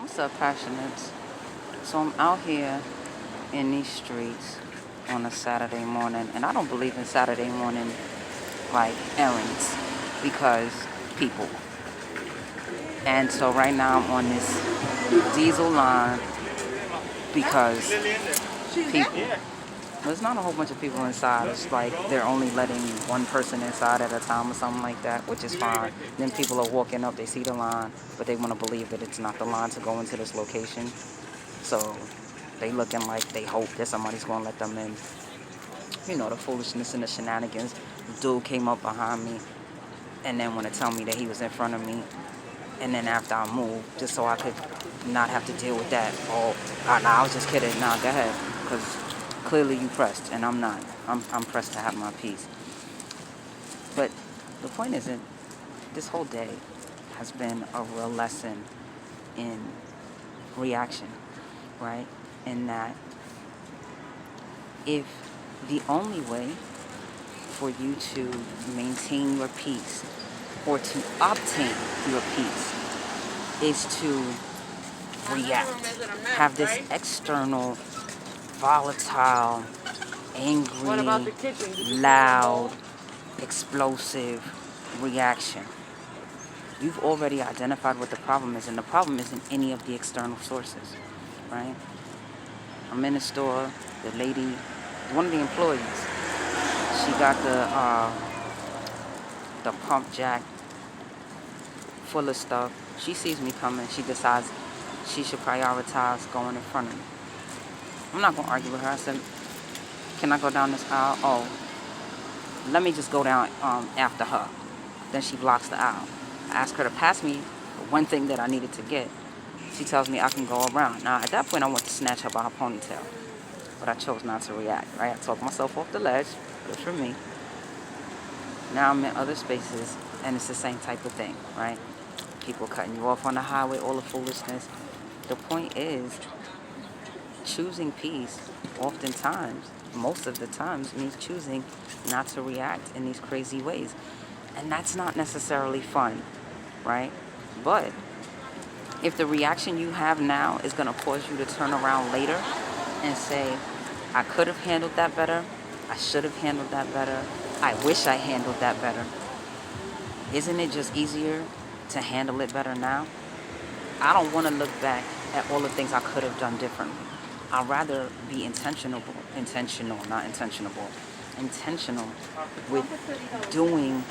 What's up, passionates? So I'm out here in these streets on a Saturday morning, and I don't believe in Saturday morning like errands because people. And so right now I'm on this diesel line because people. There's not a whole bunch of people inside. It's like they're only letting one person inside at a time or something like that, which is fine. Then people are walking up, they see the line, but they want to believe that it's not the line to go into this location. So they looking like they hope that somebody's going to let them in. You know, the foolishness and the shenanigans. The dude came up behind me and then want to tell me that he was in front of me. And then after I moved, just so I could not have to deal with that. Oh, nah, I was just kidding. Nah, go ahead. Because clearly you pressed, and I'm not. I'm pressed to have my peace. But the point isn't, this whole day has been a real lesson in reaction, right? In that if the only way for you to maintain your peace or to obtain your peace is to react, have this external, volatile, angry, loud, explosive reaction. You've already identified what the problem is, and the problem isn't any of the external sources, right? I'm in the store, the lady, one of the employees, she got the pump jack full of stuff. She sees me coming. She decides she should prioritize going in front of me. I'm not going to argue with her. I said, can I go down this aisle? Oh, let me just go down after her. Then she blocks the aisle. I ask her to pass me one thing that I needed to get. She tells me I can go around. Now, at that point, I want to snatch her by her ponytail. But I chose not to react, right? I talked myself off the ledge. Good for me. Now I'm in other spaces, and it's the same type of thing, right? People cutting you off on the highway, all the foolishness. The point is, choosing peace oftentimes, most of the times, means choosing not to react in these crazy ways. And that's not necessarily fun, right? But if the reaction you have now is going to cause you to turn around later and say, I could have handled that better, I should have handled that better, I wish I handled that better, isn't it just easier to handle it better now? I don't want to look back at all the things I could have done differently. I'd rather be intentional with doing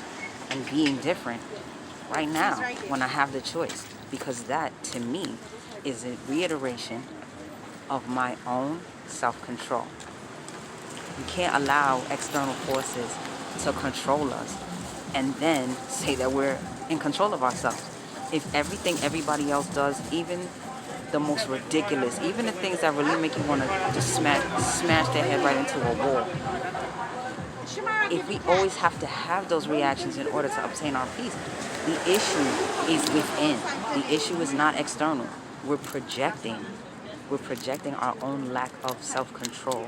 and being different right now when I have the choice. Because that, to me, is a reiteration of my own self-control. You can't allow external forces to control us and then say that we're in control of ourselves. If everything everybody else does, even the most ridiculous, even the things that really make you want to just smash their head right into a wall, if we always have to have those reactions in order to obtain our peace, the issue is within. The issue is not external. We're projecting our own lack of self-control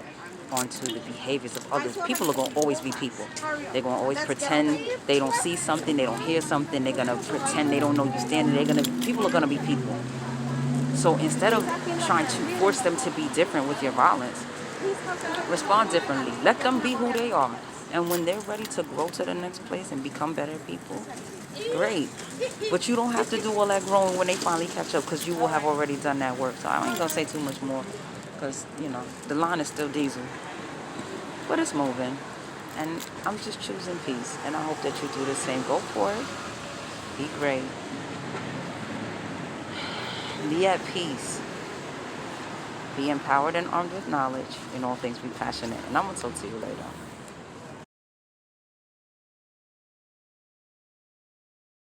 onto the behaviors of others. People are going to always be people. They're going to always pretend they don't see something, they don't hear something, they're going to pretend they don't know you're standing. People are going to be people. So instead of trying to force them to be different with your violence, respond differently. Let them be who they are. And when they're ready to grow to the next place and become better people, great. But you don't have to do all that growing when they finally catch up, because you will have already done that work. So I ain't going to say too much more because, the line is still diesel. But it's moving. And I'm just choosing peace. And I hope that you do the same. Go for it. Be great. Be at peace. Be empowered and armed with knowledge. In all things, be passionate. And I'm going to talk to you later.